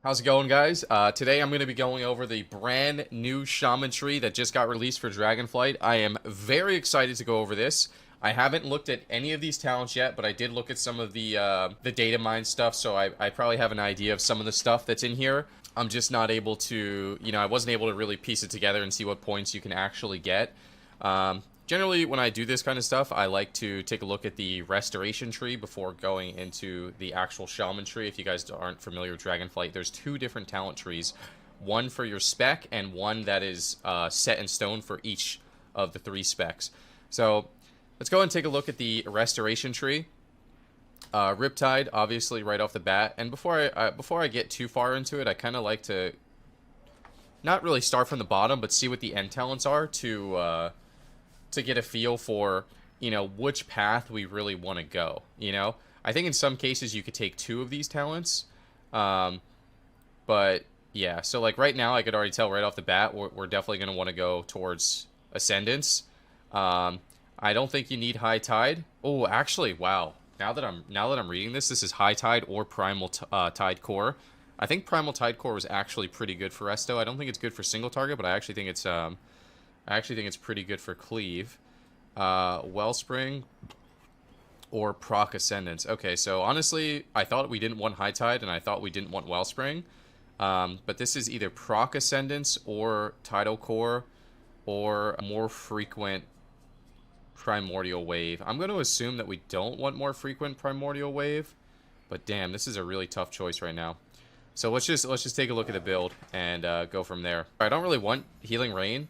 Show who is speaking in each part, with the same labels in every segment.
Speaker 1: How's it going, guys? Today I'm going to be going over the brand new Shaman tree that just got released for Dragonflight. I am very excited to go over this. I haven't looked at any of these talents yet, but I did look at some of the data mine stuff, so I probably have an idea of some of the stuff that's in here. I'm just not able to, I wasn't able to really piece it together and see what points you can actually get. Generally, when I do this kind of stuff, I like to take a look at the restoration tree before going into the actual shaman tree. If you guys aren't familiar with Dragonflight, there's two different talent trees. One for your spec and one that is set in stone for each of the three specs. So let's go and take a look at the restoration tree. Riptide, obviously, right off the bat. And before I get too far into it, I kind of like to not really start from the bottom, but see what the end talents are to get a feel for, which path we really want to go, I think in some cases you could take two of these talents. But, yeah, so, like, right now I could already tell right off the bat we're definitely going to want to go towards Ascendance. I don't think you need High Tide. Oh, actually, wow. Now that I'm reading this is High Tide or Primal Tide Core. I think Primal Tide Core was actually pretty good for Resto. I don't think it's good for single target, but I actually think it's pretty good for cleave. Wellspring or proc Ascendance. Okay, so honestly, I thought we didn't want High Tide and I thought we didn't want Wellspring. But this is either proc Ascendance or Tidal Core or a more frequent Primordial Wave. I'm going to assume that we don't want more frequent Primordial Wave, but damn, this is a really tough choice right now. So let's just take a look at the build and go from there. I don't really want Healing Rain,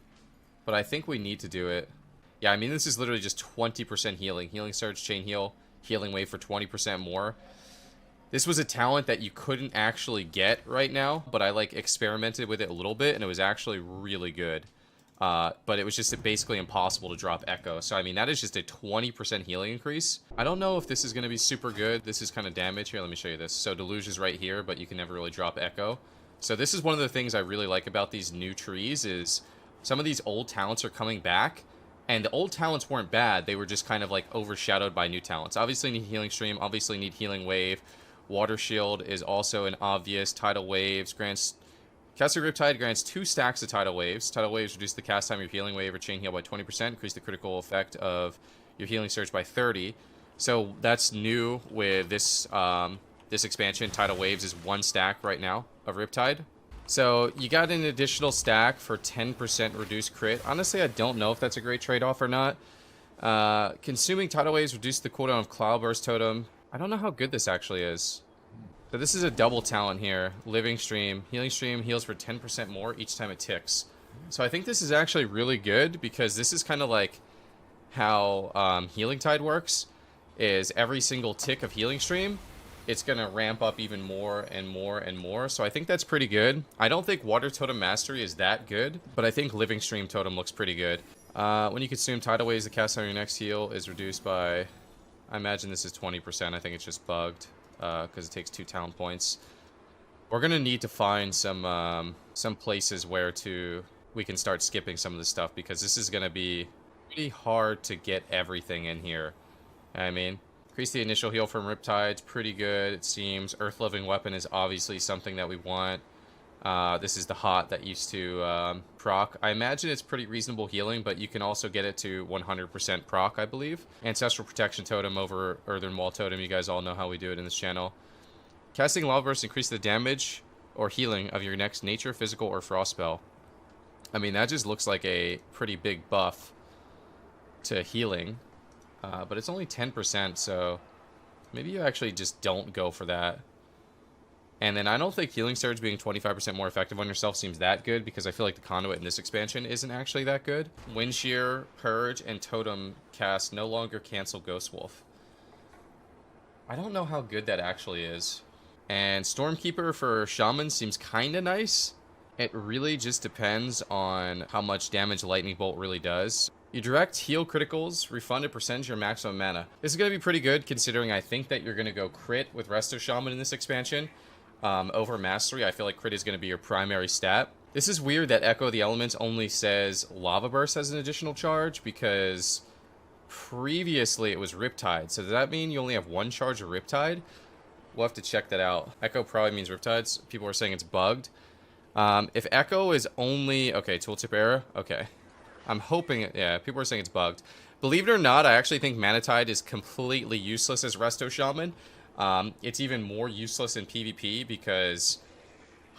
Speaker 1: but I think we need to do it. Yeah, I mean, this is literally just 20% healing. Healing Surge, Chain Heal, Healing Wave for 20% more. This was a talent that you couldn't actually get right now, but I, experimented with it a little bit, and it was actually really good. But it was just basically impossible to drop Echo. So, I mean, that is just a 20% healing increase. I don't know if this is going to be super good. This is kind of damage. Here, let me show you this. So, Deluge is right here, but you can never really drop Echo. So, this is one of the things I really like about these new trees is some of these old talents are coming back, and the old talents weren't bad. They were just kind of, overshadowed by new talents. Obviously, need Healing Stream. Obviously, need Healing Wave. Water Shield is also an obvious. Tidal Waves grants... Casting Riptide grants 2 stacks of Tidal Waves. Tidal Waves reduce the cast time of your Healing Wave or Chain Heal by 20%. Increase the critical effect of your Healing Surge by 30. So that's new with this this expansion. Tidal Waves is 1 stack right now of Riptide. So you got an additional stack for 10% reduced crit. Honestly, I don't know if that's a great trade-off or not. Consuming Tidal Waves reduce the cooldown of Cloudburst Totem. I don't know how good this actually is. So this is a double talent here. Living Stream. Healing Stream heals for 10% more each time it ticks. So I think this is actually really good because this is kind of like how Healing Tide works. Is every single tick of Healing Stream, it's going to ramp up even more and more and more. So I think that's pretty good. I don't think Water Totem Mastery is that good, but I think Living Stream Totem looks pretty good. When you consume Tidal Waves, the cast on your next heal is reduced by... I imagine this is 20%. I think it's just bugged. Because it takes 2 talent points. We're gonna need to find some places where we can start skipping some of the stuff because this is gonna be pretty hard to get everything in here. I mean, increase the initial heal from Riptide's pretty good. It seems Earth Living Weapon is obviously something that we want. This is the hot that used to proc. I imagine it's pretty reasonable healing, but you can also get it to 100% proc, I believe. Ancestral Protection Totem over Earthen Wall Totem. You guys all know how we do it in this channel. Casting Lava Burst increase the damage or healing of your next nature, physical, or frost spell. I mean, that just looks like a pretty big buff to healing. But it's only 10%, so maybe you actually just don't go for that. And then I don't think Healing Surge being 25% more effective on yourself seems that good because I feel like the Conduit in this expansion isn't actually that good. Wind Shear, Purge, and Totem cast no longer cancel Ghost Wolf. I don't know how good that actually is. And Stormkeeper for Shaman seems kinda nice. It really just depends on how much damage Lightning Bolt really does. You direct heal criticals, refund a percentage of your maximum mana. This is going to be pretty good considering I think that you're going to go crit with Resto Shaman in this expansion. Over Mastery, I feel like crit is going to be your primary stat. This is weird that Echo the Elements only says Lava Burst as an additional charge because previously it was Riptide. So does that mean you only have 1 charge of Riptide? We'll have to check that out. Echo probably means Riptides. People are saying it's bugged. If Echo is only... Okay, tooltip error. Okay. I'm hoping... Yeah, people are saying it's bugged. Believe it or not, I actually think Manatide is completely useless as Resto Shaman. It's even more useless in PvP because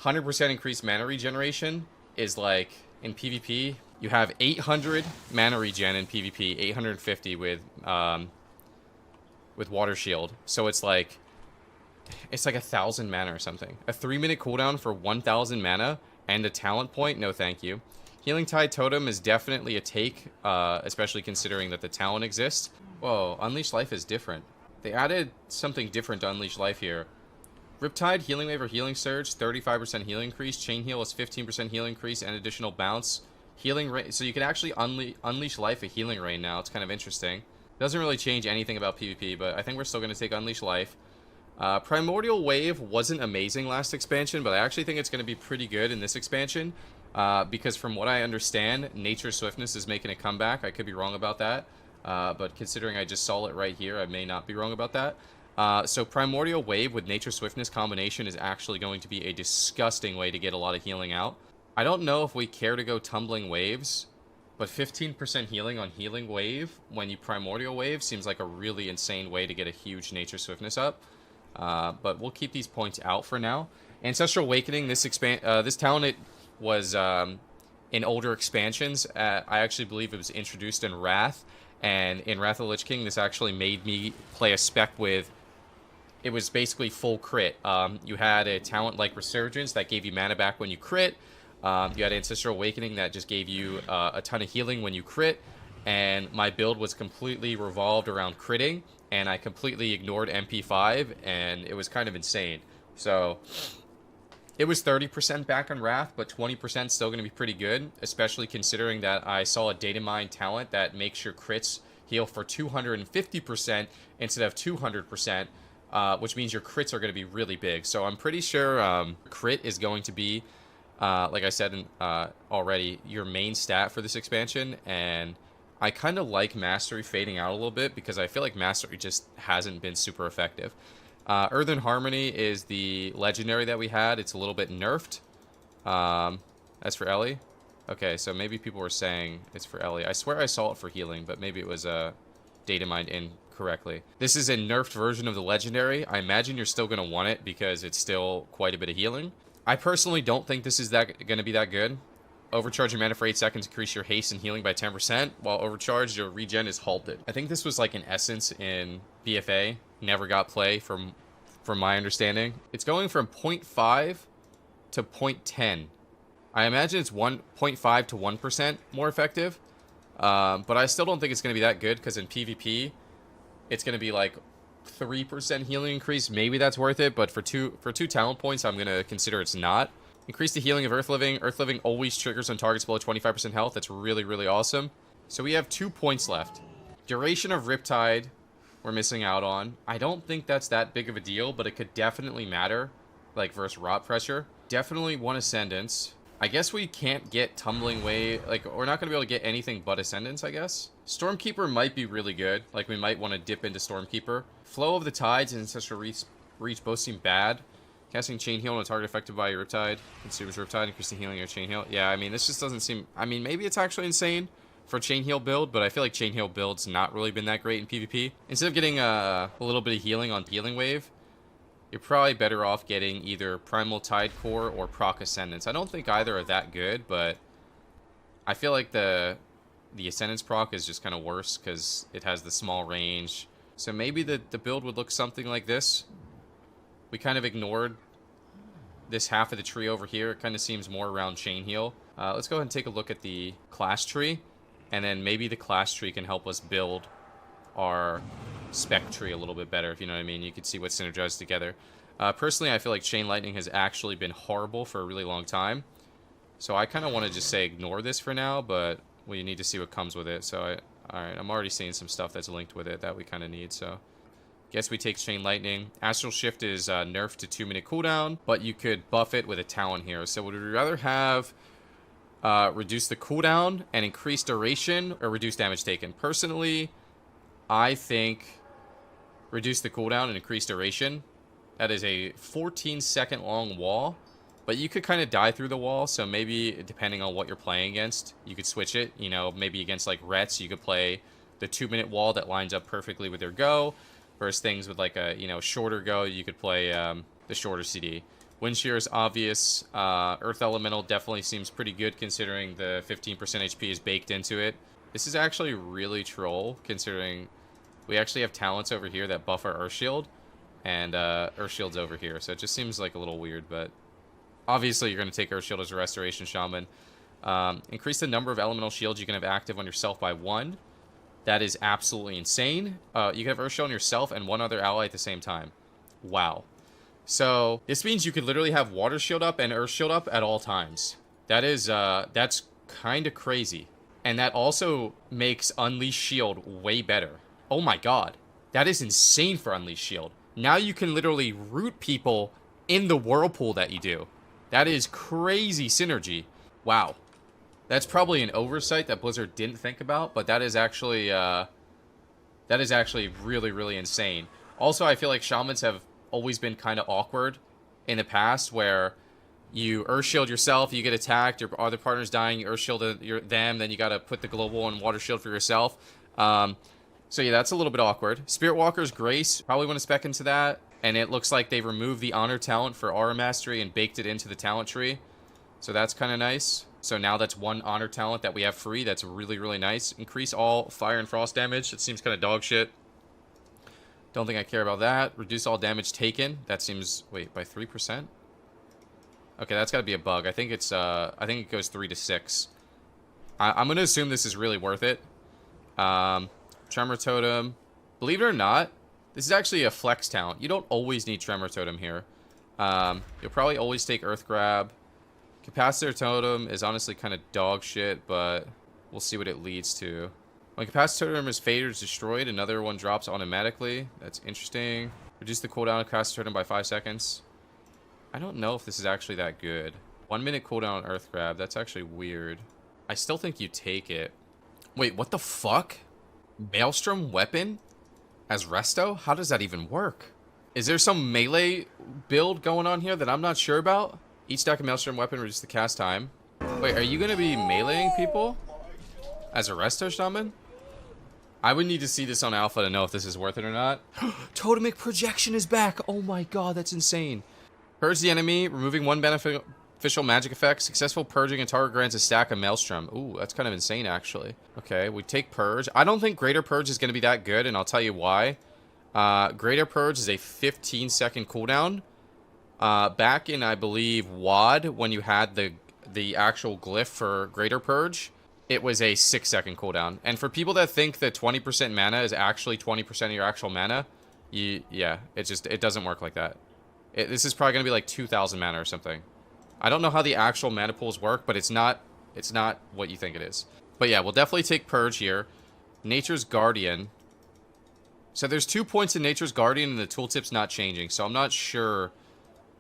Speaker 1: 100% increased mana regeneration is like... In PvP, you have 800 mana regen in PvP, 850 with Water Shield. So it's like 1,000 mana or something. A 3-minute cooldown for 1,000 mana and a talent point? No, thank you. Healing Tide Totem is definitely a take, especially considering that the talent exists. Whoa, Unleash Life is different. They added something different to Unleash Life here. Riptide, Healing Wave or Healing Surge, 35% heal increase. Chain Heal is 15% heal increase and additional bounce. Healing Rain, so you can actually Unleash Life a Healing Rain now. It's kind of interesting. Doesn't really change anything about PvP, but I think we're still going to take Unleash Life. Primordial Wave wasn't amazing last expansion, but I actually think it's going to be pretty good in this expansion. Because from what I understand, Nature Swiftness is making a comeback. I could be wrong about that. But considering I just saw it right here, I may not be wrong about that. So Primordial Wave with Nature Swiftness combination is actually going to be a disgusting way to get a lot of healing out. I don't know if we care to go Tumbling Waves, but 15% healing on Healing Wave when you Primordial Wave seems like a really insane way to get a huge Nature Swiftness up. But we'll keep these points out for now. Ancestral Awakening, this talent it was in older expansions. I actually believe it was introduced in Wrath, and in Wrath of the Lich King, this actually made me play a spec with... It was basically full crit. You had a talent like Resurgence that gave you mana back when you crit. You had Ancestral Awakening that just gave you a ton of healing when you crit. And my build was completely revolved around critting. And I completely ignored MP5. And it was kind of insane. So it was 30% back on Wrath, but 20% still going to be pretty good. Especially considering that I saw a Data Mine talent that makes your crits heal for 250% instead of 200%. Which means your crits are going to be really big. So I'm pretty sure crit is going to be, like I said already, your main stat for this expansion. And I kind of like Mastery fading out a little bit because I feel like Mastery just hasn't been super effective. Earthen Harmony is the legendary that we had. It's a little bit nerfed. As for Ellie. Okay, so maybe people were saying it's for Ellie. I swear I saw it for healing, but maybe it was data mined incorrectly. This is a nerfed version of the legendary. I imagine you're still going to want it because it's still quite a bit of healing. I personally don't think this is going to be that good. Overcharge your mana for 8 seconds, increase your haste and healing by 10%, while overcharged, your regen is halted. I think this was like an essence in BFA. Never got play from my understanding. It's going from 0.5 to 0.10. I imagine it's 1.5 to 1% more effective. But I still don't think it's going to be that good because in PvP, it's going to be like 3% healing increase. Maybe that's worth it, but for two talent points, I'm going to consider it's not. Increase the healing of Earth Living. Earth Living always triggers on targets below 25% health. That's really, really awesome. So we have 2 points left. Duration of Riptide, we're missing out on. I don't think that's that big of a deal, but it could definitely matter, like versus Rot Pressure. Definitely 1 Ascendance. I guess we can't get Tumbling Wave. Like, we're not going to be able to get anything but Ascendance, I guess. Stormkeeper might be really good. Like, we might want to dip into Stormkeeper. Flow of the Tides and Ancestral Reach both seem bad. Casting Chain Heal on a target affected by your Riptide. Consumes Riptide, increasing healing or Chain Heal. Yeah, I mean, this just doesn't seem... I mean, maybe it's actually insane for Chain Heal build, but I feel like Chain Heal build's not really been that great in PvP. Instead of getting a little bit of healing on Healing Wave, you're probably better off getting either Primal Tide Core or Proc Ascendance. I don't think either are that good, but I feel like the Ascendance proc is just kind of worse because it has the small range. So maybe the build would look something like this. We kind of ignored this half of the tree over here. It kind of seems more around Chain Heal. Let's go ahead and take a look at the class tree, and then maybe the class tree can help us build our spec tree a little bit better, if you know what I mean. You can see what synergized together. Personally, I feel like Chain Lightning has actually been horrible for a really long time. So I kind of want to just say ignore this for now, but we need to see what comes with it. So, alright, I'm already seeing some stuff that's linked with it that we kind of need, so... Guess we take Chain Lightning. Astral Shift is nerfed to 2-minute cooldown, but you could buff it with a talent here. So would we rather have reduce the cooldown and increase duration, or reduce damage taken? Personally, I think reduce the cooldown and increase duration. That is a 14-second long wall. But you could kind of die through the wall, so maybe depending on what you're playing against, you could switch it. You know, maybe against like Rets, you could play the 2-minute wall that lines up perfectly with their go. Versus things with like a, you know, shorter go, you could play the shorter CD. Wind Shear is obvious. Earth Elemental definitely seems pretty good considering the 15% HP is baked into it. This is actually really troll considering we actually have talents over here that buff our Earth Shield. And Earth Shield's over here, so it just seems like a little weird, but... Obviously, you're going to take Earth Shield as a Restoration Shaman. Increase the number of elemental shields you can have active on yourself by 1. That is absolutely insane. You can have Earth Shield on yourself and one other ally at the same time. Wow. So, this means you could literally have Water Shield up and Earth Shield up at all times. That is, that's kind of crazy. And that also makes Unleash Shield way better. Oh my god. That is insane for Unleash Shield. Now you can literally root people in the whirlpool that you do. That is crazy synergy. Wow. That's probably an oversight that Blizzard didn't think about, but that is actually really, really insane. Also, I feel like Shamans have always been kind of awkward in the past, where you Earth Shield yourself, you get attacked, your other partner's dying, you Earth Shield them, then you gotta put the global and Water Shield for yourself. So yeah, that's a little bit awkward. Spirit Walker's Grace, probably want to spec into that. And it looks like they removed the Honor talent for Aura Mastery and baked it into the talent tree. So that's kind of nice. So now that's one Honor talent that we have free. That's really, really nice. Increase all Fire and Frost damage. It seems kind of dog shit. Don't think I care about that. Reduce all damage taken. That seems... Wait, by 3%? Okay, that's got to be a bug. I think it's... I think it goes 3 to 6. I'm going to assume this is really worth it. Tremor Totem. Believe it or not, this is actually a flex talent. You don't always need Tremor Totem here. You'll probably always take Earth Grab. Capacitor Totem is honestly kind of dog shit, but we'll see what it leads to. When Capacitor Totem is faded or destroyed, another one drops automatically. That's interesting. Reduce the cooldown of Capacitor Totem by 5 seconds. I don't know if this is actually that good. 1 minute cooldown on Earth Grab. That's actually weird. I still think you take it. Wait, what the fuck? Maelstrom weapon? As Resto? How does that even work? Is there some melee build going on here that I'm not sure about? Each stack of Maelstrom weapon reduces the cast time. Wait, are you going to be meleeing people? As a Resto Shaman? I would need to see this on Alpha to know if this is worth it or not. Totemic Projection is back! Oh my god, that's insane. Purge the enemy, removing one beneficial magic effect. Successful purging and target grants a stack of Maelstrom. Ooh, that's kind of insane, actually. Okay, we take Purge. I don't think Greater Purge is going to be that good, and I'll tell you why. Greater Purge is a 15-second cooldown. Back in, I believe, WoD, when you had the actual glyph for Greater Purge, it was a 6-second cooldown. And for people that think that 20% mana is actually 20% of your actual mana, yeah, it doesn't work like that. This is probably going to be like 2,000 mana or something. I don't know how the actual mana pools work, but it's not what you think it is. But yeah, we'll definitely take Purge here. Nature's Guardian. So there's 2 points in Nature's Guardian and the tooltip's not changing, so I'm not sure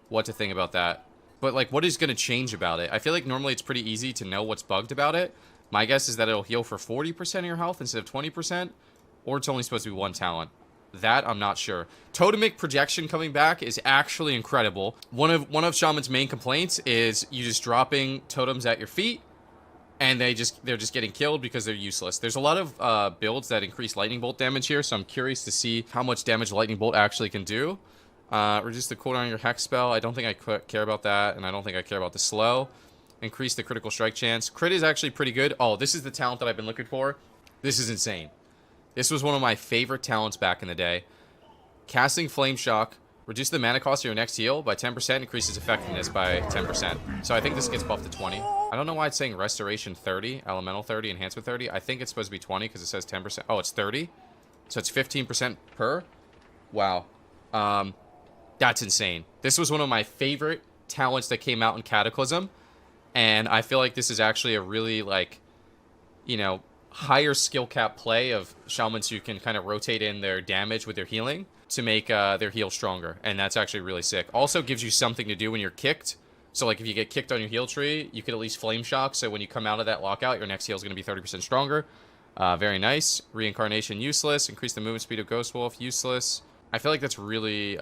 Speaker 1: what to think about that. But like, what is going to change about it? I feel like normally it's pretty easy to know what's bugged about it. My guess is that it'll heal for 40% of your health instead of 20%, or it's only supposed to be one talent. That, I'm not sure. Totemic Projection coming back is actually incredible. One of Shaman's main complaints is you just dropping totems at your feet, and they're just getting killed because they're useless. There's a lot of builds that increase Lightning Bolt damage here, so I'm curious to see how much damage Lightning Bolt actually can do. Reduce the cooldown on your Hex spell. I don't think I care about that, and I don't think I care about the slow. Increase the critical strike chance. Crit is actually pretty good. Oh, this is the talent that I've been looking for. This is insane. This was one of my favorite talents back in the day. Casting Flame Shock. Reduce the mana cost of your next heal by 10%. Increases effectiveness by 10%. So I think this gets buffed to 20. I don't know why it's saying Restoration 30, Elemental 30, Enhancement 30. I think it's supposed to be 20 because it says 10%. Oh, it's 30? So it's 15% per? Wow. That's insane. This was one of my favorite talents that came out in Cataclysm. And I feel like this is actually a really, like, you know, higher skill cap play of Shamans who can kind of rotate in their damage with their healing to make their heal stronger. And that's actually really sick. Also gives you something to do when you're kicked. So, like, if you get kicked on your heal tree, you could at least Flame Shock. So when you come out of that lockout, your next heal is going to be 30% stronger. Very nice. Reincarnation, useless. Increase the movement speed of Ghost Wolf, useless. I feel like that's really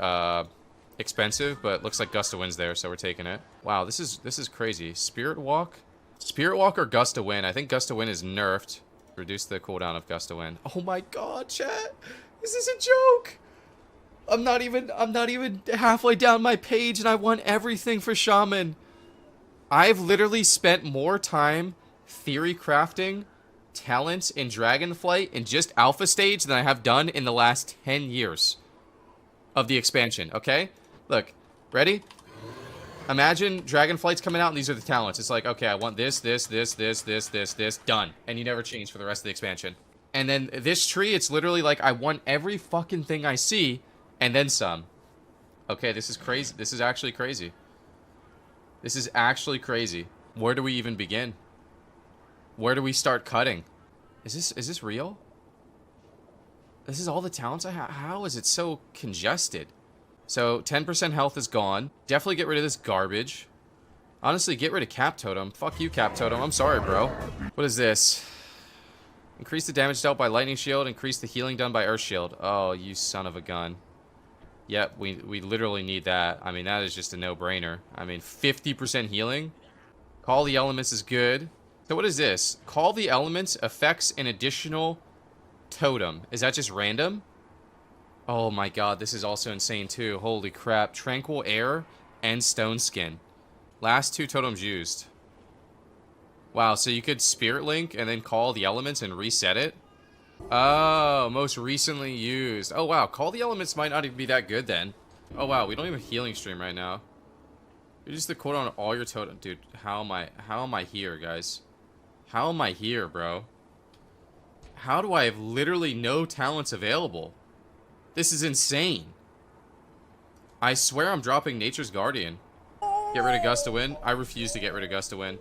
Speaker 1: expensive, but looks like Gust of Wind's there, so we're taking it. Wow, this is crazy. Spirit Walk? Spirit Walk or Gust of Wind? I think Gust of Wind is nerfed. Reduce the cooldown of Gust of Wind. Oh my god, chat! This is a joke! I'm not even halfway down my page and I want everything for Shaman. I've literally spent more time theory crafting talents in Dragonflight in just alpha stage than I have done in the last 10 years of the expansion, okay? Look, ready? Imagine Dragonflight's coming out and these are the talents. It's like, okay, I want this, done. And you never change for the rest of the expansion. And then this tree, it's literally like, I want every fucking thing I see, and then some. Okay, this is crazy. This is actually crazy. This is actually crazy. Where do we even begin? Where do we start cutting? Is this real? This is all the talents I have? How is it so congested? So, 10% health is gone. Definitely get rid of this garbage. Honestly, get rid of Cap Totem. Fuck you, Cap Totem. I'm sorry, bro. What is this? Increase the damage dealt by Lightning Shield. Increase the healing done by Earth Shield. Oh, you son of a gun. Yep, we literally need that. I mean, that is just a no-brainer. I mean, 50% healing. Call the Elements is good. So what is this? Call the Elements affects an additional totem. Is that just random? Oh my god, this is also insane too. Holy crap. Tranquil Air and Stone Skin. Last 2 totems used. Wow, so you could Spirit Link and then call the Elements and reset it? Oh, most recently used. Oh wow, Call the Elements might not even be that good then. Oh wow, we don't even have a healing stream right now. You're just the quote on all your totem. Dude, how am I here, guys? How am I here, bro? How do I have literally no talents available? This is insane. I swear I'm dropping Nature's Guardian. Get rid of Gust of Wind? I refuse to get rid of Gust of Wind.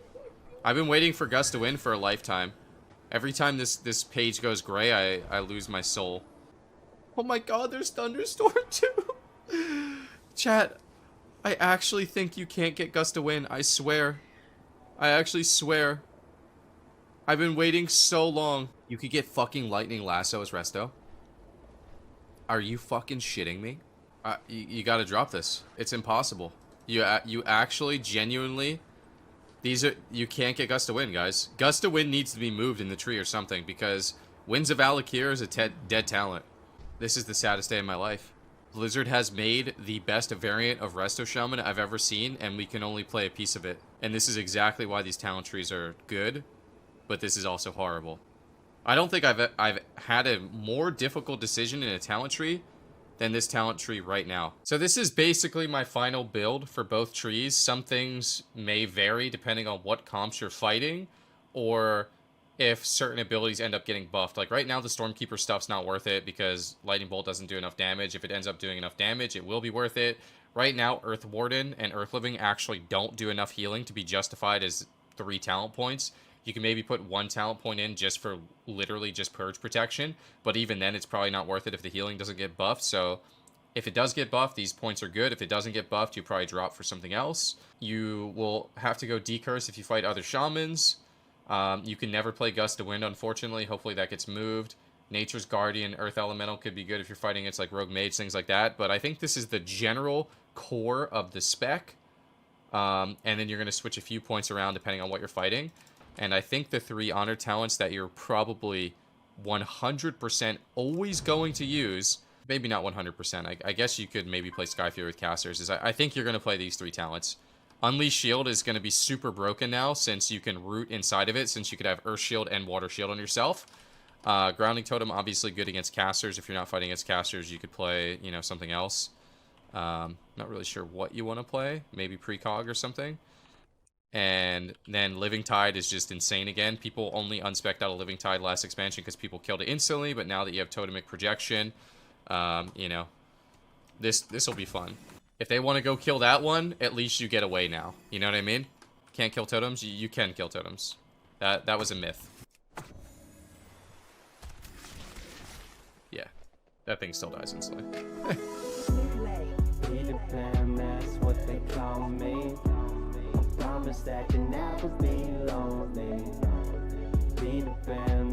Speaker 1: I've been waiting for Gust of Wind for a lifetime. Every time this page goes gray, I lose my soul. Oh my god, there's Thunderstorm too! Chat, I actually think you can't get Gust of Wind. I swear. I actually swear. I've been waiting so long. You could get fucking Lightning Lasso as Resto. Are you fucking shitting me? You gotta drop this. It's impossible. You actually, genuinely... You can't get Gust of Wind, guys. Gust of Wind needs to be moved in the tree or something, because Winds of Valakir is a dead talent. This is the saddest day of my life. Blizzard has made the best variant of Resto Shaman I've ever seen, and we can only play a piece of it. And this is exactly why these talent trees are good, but this is also horrible. I don't think I've had a more difficult decision in a talent tree than this talent tree right now. So this is basically my final build for both trees. Some things may vary depending on what comps you're fighting, or if certain abilities end up getting buffed. Like right now, the Stormkeeper stuff's not worth it because Lightning Bolt doesn't do enough damage. If it ends up doing enough damage, it will be worth it. Right now, Earth Warden and Earth Living actually don't do enough healing to be justified as 3 talent points. You can maybe put 1 talent point in just for literally just purge protection, but even then it's probably not worth it if the healing doesn't get buffed. So if it does get buffed, these points are good. If it doesn't get buffed, you probably drop for something else. You will have to go decurse if you fight other shamans. You can never play Gust of Wind, unfortunately. Hopefully that gets moved. Nature's Guardian, Earth Elemental could be good if you're fighting against like Rogue Mage, things like that. But I think this is the general core of the spec. And then you're going to switch a few points around depending on what you're fighting. And I think the 3 honor talents that you're probably 100% always going to use, maybe not 100%, I guess you could maybe play Skyfury with casters, is I think you're going to play these 3 talents. Unleash Shield is going to be super broken now since you can root inside of it, since you could have Earth Shield and Water Shield on yourself. Grounding Totem, obviously good against casters. If you're not fighting against casters, you could play, you know, something else. Not really sure what you want to play. Maybe Precog or something. And then Living Tide is just insane again. People only unspec'd out of Living Tide last expansion because people killed it instantly, but now that you have Totemic Projection, you know, this will be fun. If they want to go kill that one, at least you get away now. You know what I mean? Can't kill totems? You can kill totems. That was a myth. Yeah. That thing still dies instantly.
Speaker 2: That's what they call me. Promise that you never be lonely. Be the fan.